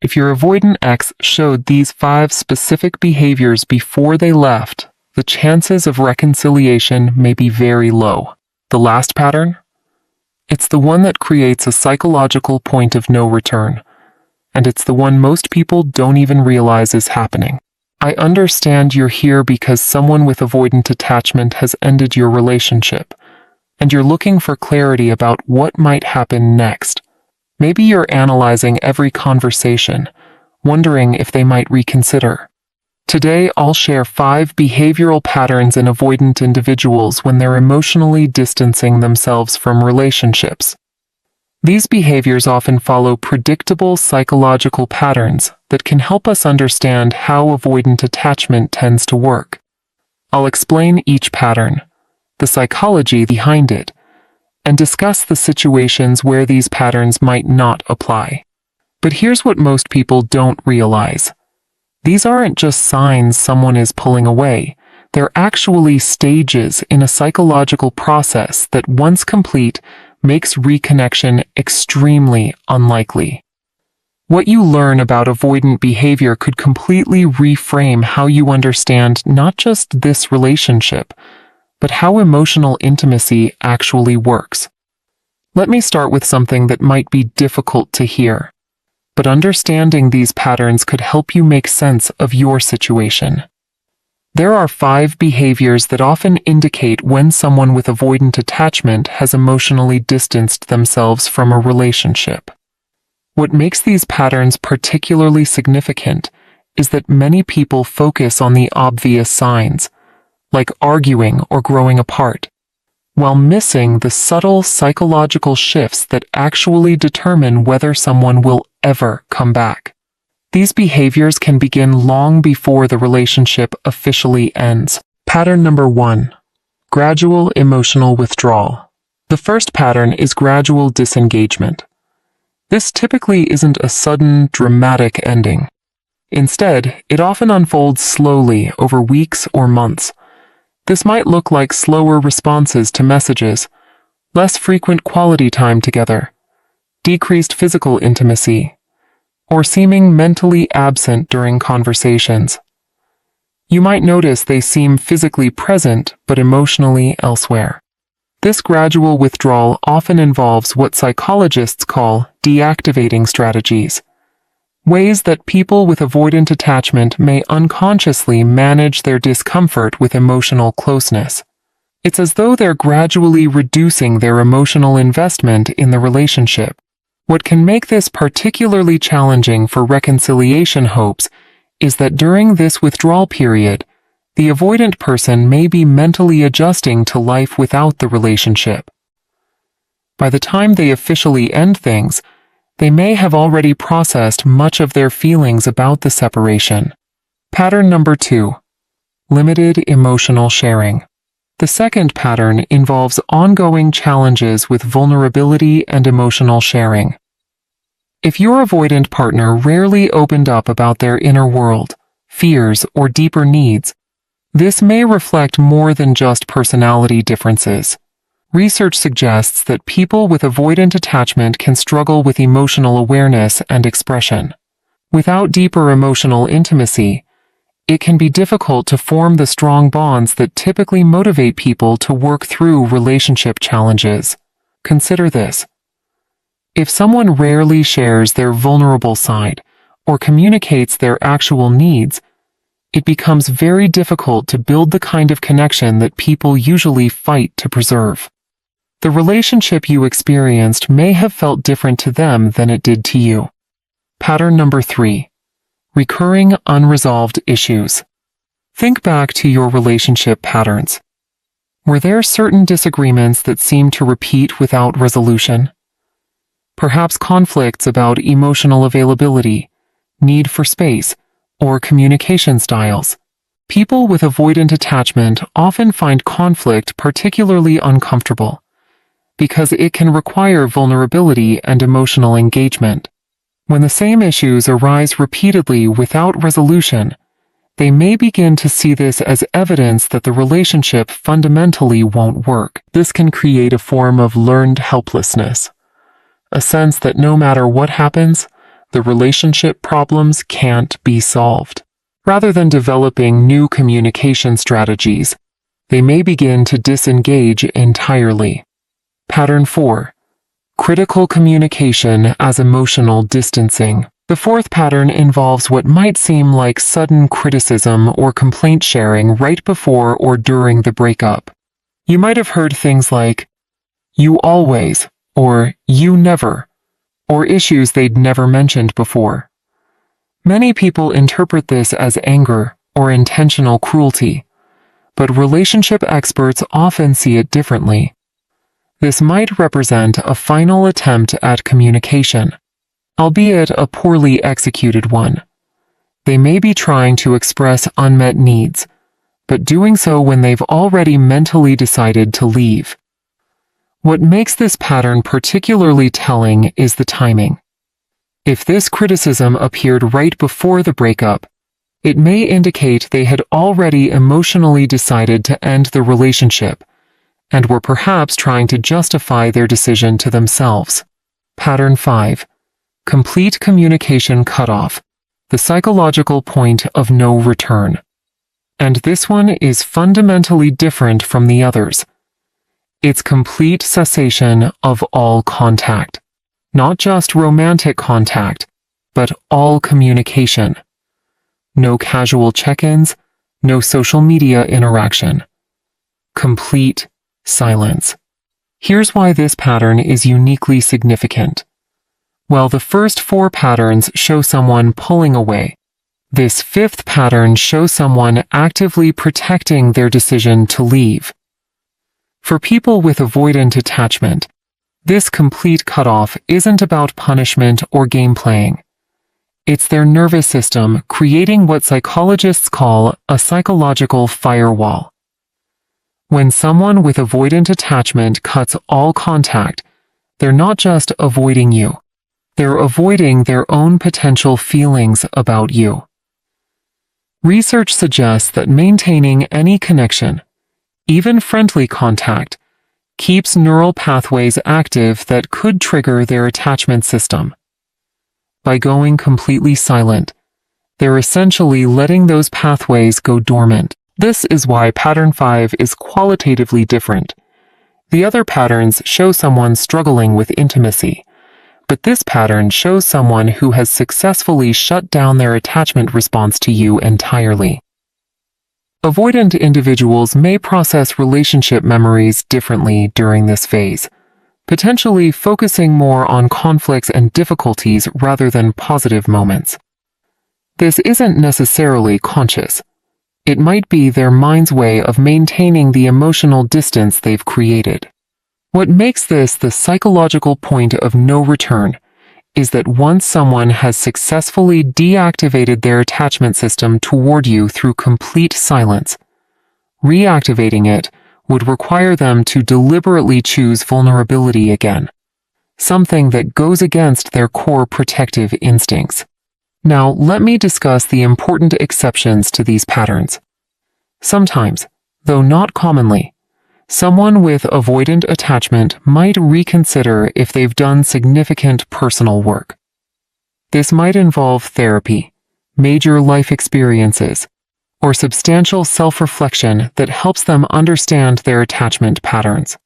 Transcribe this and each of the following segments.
If your avoidant ex showed these 5 specific behaviors before they left, the chances of reconciliation may be very low. The last pattern? It's the one that creates a psychological point of no return, and it's the one most people don't even realize is happening. I understand you're here because someone with avoidant attachment has ended your relationship, and you're looking for clarity about what might happen next. Maybe you're analyzing every conversation, wondering if they might reconsider. Today, I'll share 5 behavioral patterns in avoidant individuals when they're emotionally distancing themselves from relationships. These behaviors often follow predictable psychological patterns that can help us understand how avoidant attachment tends to work. I'll explain each pattern, the psychology behind it, and discuss the situations where these patterns might not apply. But here's what most people don't realize. These aren't just signs someone is pulling away. They're actually stages in a psychological process that, once complete, makes reconnection extremely unlikely. What you learn about avoidant behavior could completely reframe how you understand not just this relationship, but how emotional intimacy actually works. Let me start with something that might be difficult to hear, but understanding these patterns could help you make sense of your situation. There are 5 behaviors that often indicate when someone with avoidant attachment has emotionally distanced themselves from a relationship. What makes these patterns particularly significant is that many people focus on the obvious signs, like arguing or growing apart, while missing the subtle psychological shifts that actually determine whether someone will ever come back. These behaviors can begin long before the relationship officially ends. Pattern number 1. Gradual emotional withdrawal. The first pattern is gradual disengagement. This typically isn't a sudden, dramatic ending. Instead, it often unfolds slowly over weeks or months. This might look like slower responses to messages, less frequent quality time together, decreased physical intimacy, or seeming mentally absent during conversations. You might notice they seem physically present but emotionally elsewhere. This gradual withdrawal often involves what psychologists call deactivating strategies, ways that people with avoidant attachment may unconsciously manage their discomfort with emotional closeness. It's as though they're gradually reducing their emotional investment in the relationship. What can make this particularly challenging for reconciliation hopes is that during this withdrawal period, the avoidant person may be mentally adjusting to life without the relationship. By the time they officially end things, they may have already processed much of their feelings about the separation. Pattern number 2. Limited emotional sharing. The second pattern involves ongoing challenges with vulnerability and emotional sharing. If your avoidant partner rarely opened up about their inner world, fears, or deeper needs, this may reflect more than just personality differences. Research suggests that people with avoidant attachment can struggle with emotional awareness and expression. Without deeper emotional intimacy, it can be difficult to form the strong bonds that typically motivate people to work through relationship challenges. Consider this. If someone rarely shares their vulnerable side or communicates their actual needs, it becomes very difficult to build the kind of connection that people usually fight to preserve. The relationship you experienced may have felt different to them than it did to you. Pattern number 3. Recurring unresolved issues. Think back to your relationship patterns. Were there certain disagreements that seemed to repeat without resolution? Perhaps conflicts about emotional availability, need for space, or communication styles. People with avoidant attachment often find conflict particularly uncomfortable because it can require vulnerability and emotional engagement. When the same issues arise repeatedly without resolution, they may begin to see this as evidence that the relationship fundamentally won't work. This can create a form of learned helplessness, a sense that no matter what happens, the relationship problems can't be solved. Rather than developing new communication strategies, they may begin to disengage entirely. Pattern 4. Critical communication as emotional distancing. The fourth pattern involves what might seem like sudden criticism or complaint sharing right before or during the breakup. You might have heard things like, "you always," or "you never," or issues they'd never mentioned before. Many people interpret this as anger or intentional cruelty, but relationship experts often see it differently. This might represent a final attempt at communication, albeit a poorly executed one. They may be trying to express unmet needs, but doing so when they've already mentally decided to leave. What makes this pattern particularly telling is the timing. If this criticism appeared right before the breakup, it may indicate they had already emotionally decided to end the relationship and were perhaps trying to justify their decision to themselves. Pattern 5. Complete communication cutoff, the psychological point of no return. And this one is fundamentally different from the others. It's complete cessation of all contact. Not just romantic contact, but all communication. No casual check-ins, no social media interaction. Complete silence. Here's why this pattern is uniquely significant. While the first 4 patterns show someone pulling away, this 5th pattern shows someone actively protecting their decision to leave. For people with avoidant attachment, this complete cutoff isn't about punishment or game playing. It's their nervous system creating what psychologists call a psychological firewall. When someone with avoidant attachment cuts all contact, they're not just avoiding you. They're avoiding their own potential feelings about you. Research suggests that maintaining any connection, even friendly contact, keeps neural pathways active that could trigger their attachment system. By going completely silent, they're essentially letting those pathways go dormant. This is why pattern 5 is qualitatively different. The other patterns show someone struggling with intimacy, but this pattern shows someone who has successfully shut down their attachment response to you entirely. Avoidant individuals may process relationship memories differently during this phase, potentially focusing more on conflicts and difficulties rather than positive moments. This isn't necessarily conscious. It might be their mind's way of maintaining the emotional distance they've created. What makes this the psychological point of no return is that once someone has successfully deactivated their attachment system toward you through complete silence, reactivating it would require them to deliberately choose vulnerability again, something that goes against their core protective instincts. Now, let me discuss the important exceptions to these patterns. Sometimes, though not commonly, someone with avoidant attachment might reconsider if they've done significant personal work. This might involve therapy, major life experiences, or substantial self-reflection that helps them understand their attachment patterns.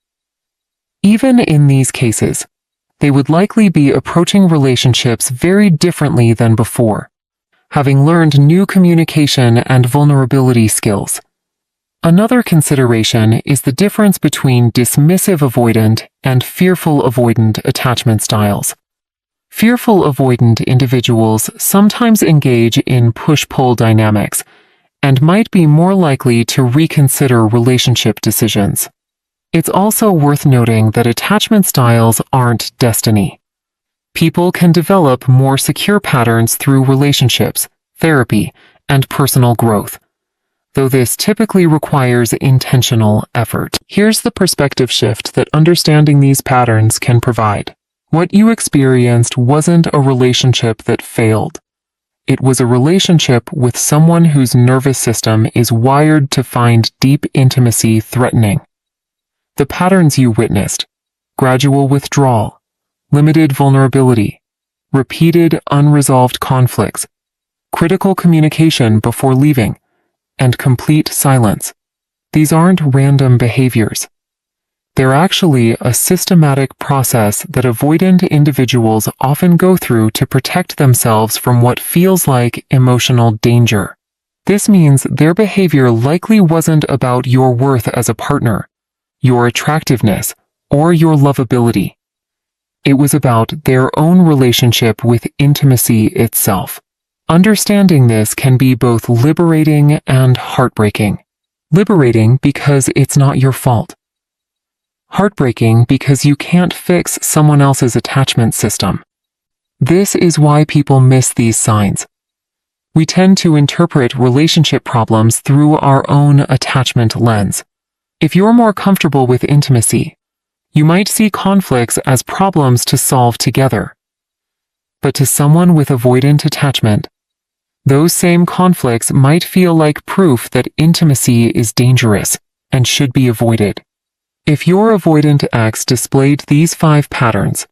Even in these cases, they would likely be approaching relationships very differently than before, having learned new communication and vulnerability skills. Another consideration is the difference between dismissive avoidant and fearful avoidant attachment styles. Fearful avoidant individuals sometimes engage in push-pull dynamics and might be more likely to reconsider relationship decisions. It's also worth noting that attachment styles aren't destiny. People can develop more secure patterns through relationships, therapy, and personal growth, though this typically requires intentional effort. Here's the perspective shift that understanding these patterns can provide. What you experienced wasn't a relationship that failed. It was a relationship with someone whose nervous system is wired to find deep intimacy threatening. The patterns you witnessed, gradual withdrawal, limited vulnerability, repeated unresolved conflicts, critical communication before leaving, and complete silence. These aren't random behaviors. They're actually a systematic process that avoidant individuals often go through to protect themselves from what feels like emotional danger. This means their behavior likely wasn't about your worth as a partner, your attractiveness, or your lovability. It was about their own relationship with intimacy itself. Understanding this can be both liberating and heartbreaking. Liberating because it's not your fault. Heartbreaking because you can't fix someone else's attachment system. This is why people miss these signs. We tend to interpret relationship problems through our own attachment lens. If you're more comfortable with intimacy, you might see conflicts as problems to solve together. But to someone with avoidant attachment, those same conflicts might feel like proof that intimacy is dangerous and should be avoided. If your avoidant ex displayed these 5 patterns,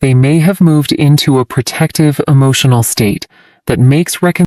they may have moved into a protective emotional state that makes reconciliation